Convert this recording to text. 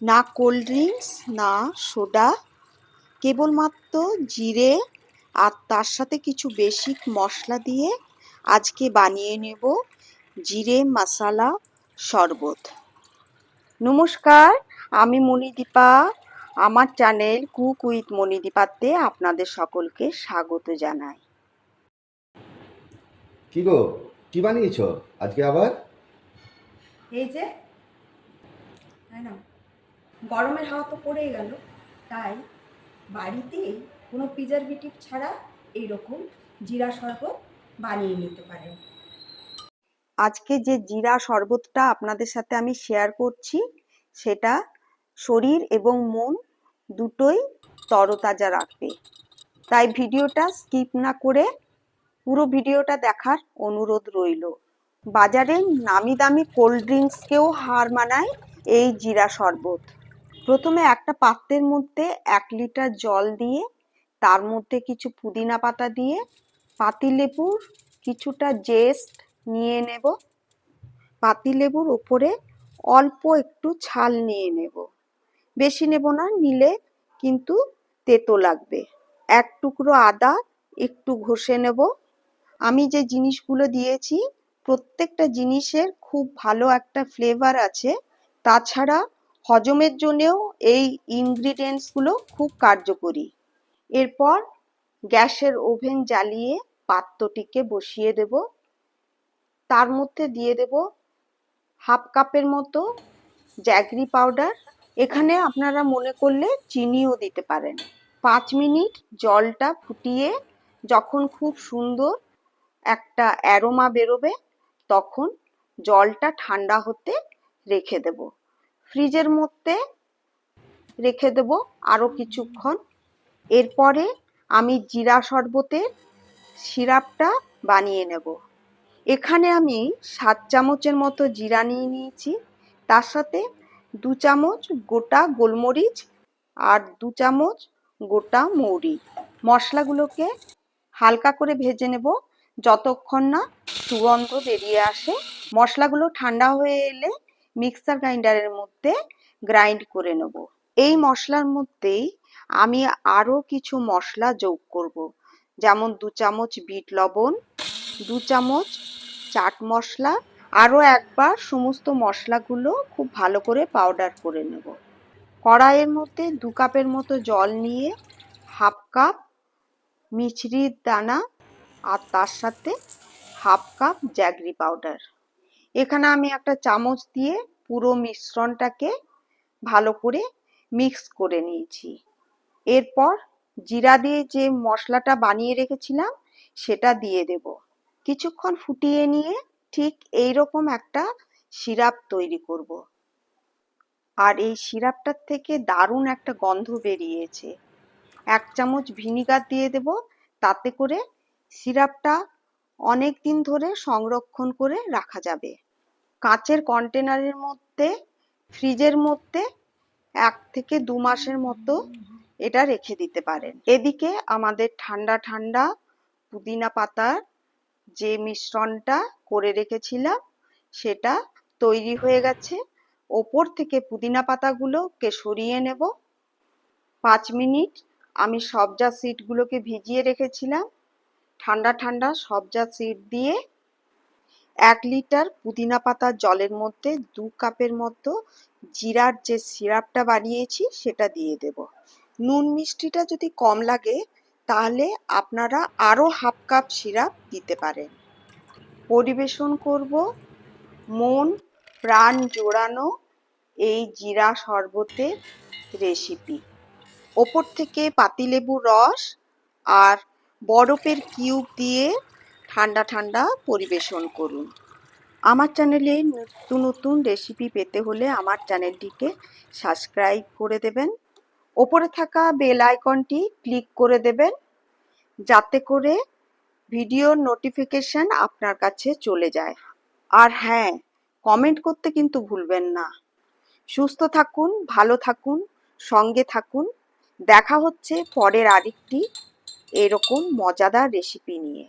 না cold drinks, না soda, কেবলমাত্র জিরে আর তার সাথে কিছু বেসিক মশলা দিয়ে আজকে বানিয়ে নেব জিরে মশলা শরবত। নমস্কার, আমি মণিদীপা। আমার চ্যানেল কুক উইথ মণিদীপাতে আপনাদের সকলকে স্বাগত জানাই। কি গো, কি বানিয়েছো আজকে আবার? এই যে, তাই না, গরমের হাওয়া তো পড়েই গেল, তাই বাড়িতেই কোনো প্রিজারভেটিভ ছাড়া এইরকম জিরা শরবত বানিয়ে নিতে পারেন। আজকে যে জিরা শরবতটা আপনাদের সাথে আমি শেয়ার করছি, সেটা শরীর এবং মন দুটোই তরতাজা রাখবে। তাই ভিডিওটা স্কিপ না করে পুরো ভিডিওটা দেখার অনুরোধ রইল। বাজারে নামি দামি কোল্ড ড্রিঙ্কসকেও হার মানায় এই জিরা শরবত। প্রথমে একটা পাত্রের মধ্যে 1 লিটার জল দিয়ে তার মধ্যে কিছু পুদিনা পাতা দিয়ে পাতিলেবুর কিছুটা জেস্ট নিয়ে নেব। পাতিলেবুর ওপরে অল্প একটু ছাল নিয়ে নেব, বেশি নেব না, নিলে কিন্তু তেতো লাগবে। 1 টুকরো আদা একটু ঘষে নেব। আমি যে জিনিসগুলো দিয়েছি প্রত্যেকটা জিনিসের খুব ভালো একটা ফ্লেভার আছে, তাছাড়া হজমের জন্যেও এই ইনগ্রিডিয়েন্টসগুলো খুব কার্যকরী। এরপর গ্যাসের ওভেন জ্বালিয়ে পাত্রটিকে বসিয়ে দেব। তার মধ্যে দিয়ে দেব হাফ কাপের মতো জ্যাগরি পাউডার। এখানে আপনারা মনে করলে চিনিও দিতে পারেন। 5 মিনিট জলটা ফুটিয়ে যখন খুব সুন্দর একটা অ্যারোমা বেরোবে, তখন জলটা ঠান্ডা হতে রেখে দেব। ফ্রিজের মধ্যে রেখে দেব আরও কিছুক্ষণ। এরপরে আমি জিরা শরবতের সিরাপটা বানিয়ে নেব। এখানে আমি 7 চামচের মতো জিরা নিয়ে নিয়েছি, তার সাথে 2 চামচ গোটা গোলমরিচ আর 2 চামচ গোটা মৌরি। মশলাগুলোকে হালকা করে ভেজে নেব যতক্ষণ না সুগন্ধ বেরিয়ে আসে। মশলাগুলো ঠান্ডা হয়ে এলে মিক্সার গ্রাইন্ডারের মধ্যে গ্রাইন্ড করে নেব। এই মশলার মধ্যেই আমি আরও কিছু মশলা যোগ করব, যেমন 2 চামচ বিট লবণ, 2 চামচ চাট মশলা। আরও একবার সমস্ত মশলাগুলো খুব ভালো করে পাউডার করে নেব। কড়াইয়ের মধ্যে 2 কাপের মতো জল নিয়ে হাফ কাপ মিছরির দানা আর তার সাথে হাফ কাপ জ্যাগরি পাউডার। এখানে আমি একটা চামচ দিয়ে পুরো মিশ্রণটাকে ভালো করে মিক্স করে নিয়েছি। এরপর জিরা দিয়ে যে মশলাটা বানিয়ে রেখেছিলাম সেটা দিয়ে দেব। কিছুক্ষণ ফুটিয়ে নিয়ে ঠিক এইরকম একটা সিরাপ তৈরি করব। আর এই সিরাপটার থেকে দারুণ একটা গন্ধ বেরিয়েছে। 1 চামচ ভিনিগার দিয়ে দেব, তাতে করে সিরাপটা অনেক দিন ধরে সংরক্ষণ করে রাখা যাবে। কাঁচের কন্টেনারের মধ্যে ফ্রিজের মধ্যে 1 থেকে 2 মাসের মতো এটা রেখে দিতে পারেন। এদিকে আমাদের ঠান্ডা ঠান্ডা পুদিনা পাতার যে মিশ্রণটা করে রেখেছিলাম সেটা তৈরি হয়ে গেছে। ওপর থেকে পুদিনা পাতাগুলোকে সরিয়ে নেব। 5 মিনিট আমি সবজা সিডগুলোকে ভিজিয়ে রেখেছিলাম। ঠান্ডা ঠান্ডা সবজা সিড দিয়ে 1 লিটার পুদিনা পাতার জলের মধ্যে 2 কাপের মতো জিরার যে সিরাপটা বানিয়েছি সেটা দিয়ে দেব। নুন মিষ্টিটা যদি কম লাগে তাহলে আপনারা আরও হাফ কাপ সিরাপ দিতে পারেন। পরিবেশন করব মন প্রাণ জোড়ানো এই জিরা শরবতের রেসিপি। ওপর থেকে পাতিলেবুর রস আর বরফের কিউব দিয়ে ঠান্ডা ঠান্ডা পরিবেশন করুন। আমার চ্যানেলে নতুন নতুন রেসিপি পেতে হলে আমার চ্যানেলটিকে সাবস্ক্রাইব করে দেবেন। ওপরে থাকা বেল আইকনটি ক্লিক করে দেবেন, যাতে করে ভিডিওর নোটিফিকেশন আপনার কাছে চলে যায়। আর হ্যাঁ, কমেন্ট করতে কিন্তু ভুলবেন না। সুস্থ থাকুন, ভালো থাকুন, সঙ্গে থাকুন। দেখা হচ্ছে পরের আরেকটি এরকম মজাদার রেসিপি নিয়ে।